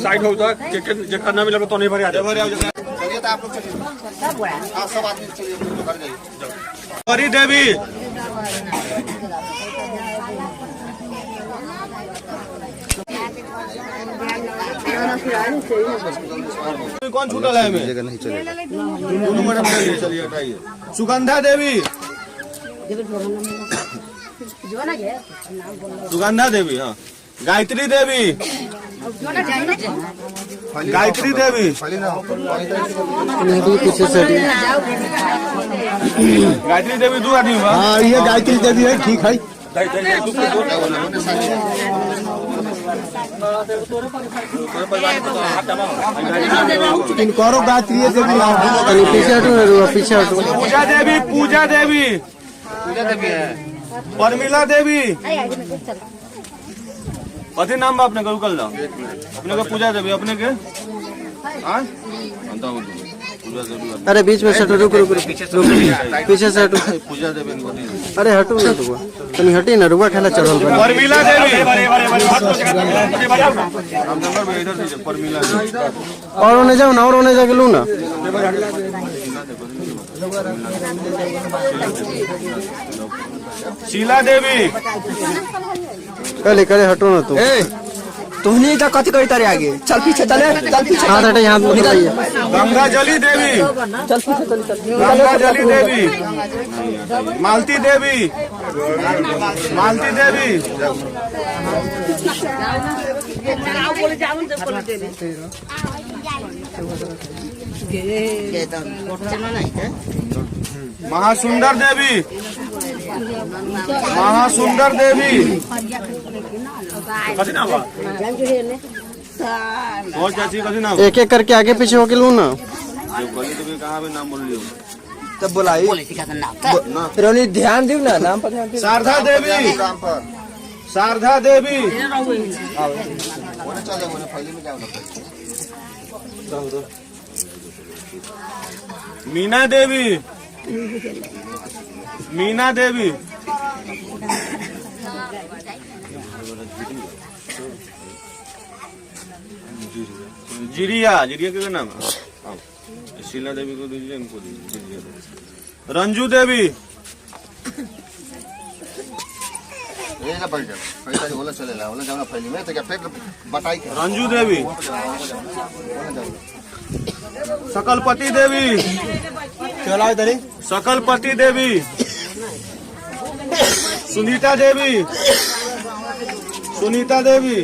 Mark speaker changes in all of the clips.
Speaker 1: Side होता जेकर ना मिला तो नहीं भरे आते भरे
Speaker 2: चलिए तो आप लोग चलिए सब आदमी चलिए घर जाइए।
Speaker 1: हरी देवी कौन छूटल है हमें जगह नहीं चलेगा दोनों मैडम चलिए हटाइए। सुगंधा देवी सुगंधा देवी हाँ गायत्री देवी गायत्री देवी गायत्री देवी दो आदमी हाँ ये गायत्री देवी है ठीक है।
Speaker 3: करो गायत्री देवी पीछे हटो
Speaker 1: पूजा देवी पूजा देवी परमिला देवी कथी नाम बा अपने कल दा अपने को पूजा देवी अपने के
Speaker 3: अरे बीच में हटो रुक रुक पीछे से हटो
Speaker 1: पूजा देवी
Speaker 3: अरे हटो ना रुको तुम हटी ना रुआ खेला चढ़ल
Speaker 1: परमिला देवी परमिला
Speaker 3: और होने जाओ ना और होने जाके लू ना
Speaker 1: शीला देवी
Speaker 3: करे करे हटो ना
Speaker 4: तुमने तो कथी कही तारे आगे चल पीछे चले चल पीछे
Speaker 3: हाथ हटे हाथ निकालिए
Speaker 1: गंगा जली देवी
Speaker 4: चल पीछे चल
Speaker 1: गंगा जली देवी मालती देवी मालती देवी महासुंदर देवी महासुंदर देवी और चाची कथी नाम
Speaker 3: एक एक करके आगे पीछे होके लू ना
Speaker 1: कहाँ नाम बोल लियो
Speaker 4: तब बुलाई रोनी ध्यान दो ना नाम पर ध्यान दो।
Speaker 1: शारदा देवी शारदा देवी मीना देवी मीना देवी जिरिया जिरिया क्या नाम है शीला देवी को दीजिए इनको दीजिए रंजू देवी
Speaker 2: ये ना बैठ जाओ पैसा जो बोला चलेगा बोला जाओ ना फैली में तो क्या पेट बताई
Speaker 1: रंजू देवी सकलपति देवी
Speaker 4: चला इधर ही
Speaker 1: सकलपति देवी सुनीता देवी सुनीता देवी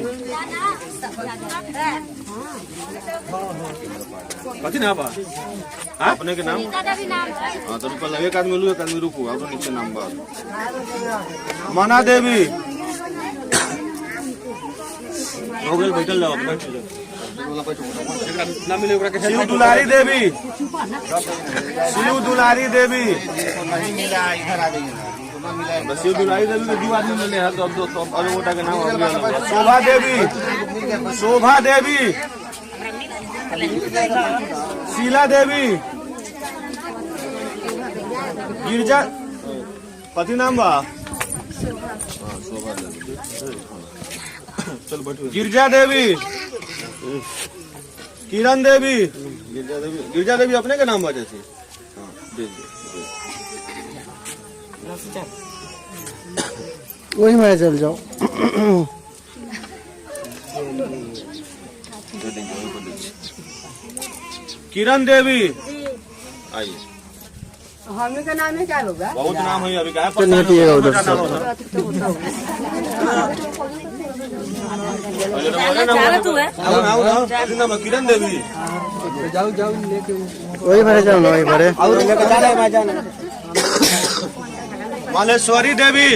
Speaker 1: कथी नाम बा अपने के नाम हाँ तो रुपया लगे एक आदमी रुकू आप नीचे नाम बा मना देवी हो गए बैठल जाओ नाम मिले शिव दुलारी देवी शिव दुलारी देवी शिव दुलारी देवी को दो आदमी मिले हैं तो अब दो और गोटा के नाम शोभा देवी शोभा देवी शीला देवी गिरजा कथी नाम बा चल बैठो गिरजा देवी किरण देवी गिरजा देवी अपने के नाम बा जैसे
Speaker 3: वही में चल जाओ
Speaker 1: किरण देवी आइए
Speaker 5: हमें का नाम है क्या होगा
Speaker 1: बहुत नाम है अभी क्या
Speaker 3: चलिए हटिएगा उधर से
Speaker 1: किरण देवी
Speaker 4: जाओ जाओ लेके
Speaker 3: वही भरे जाओ ना वही भरे
Speaker 4: और लेके जा रहे हैं जाना
Speaker 1: मालेश्वरी देवी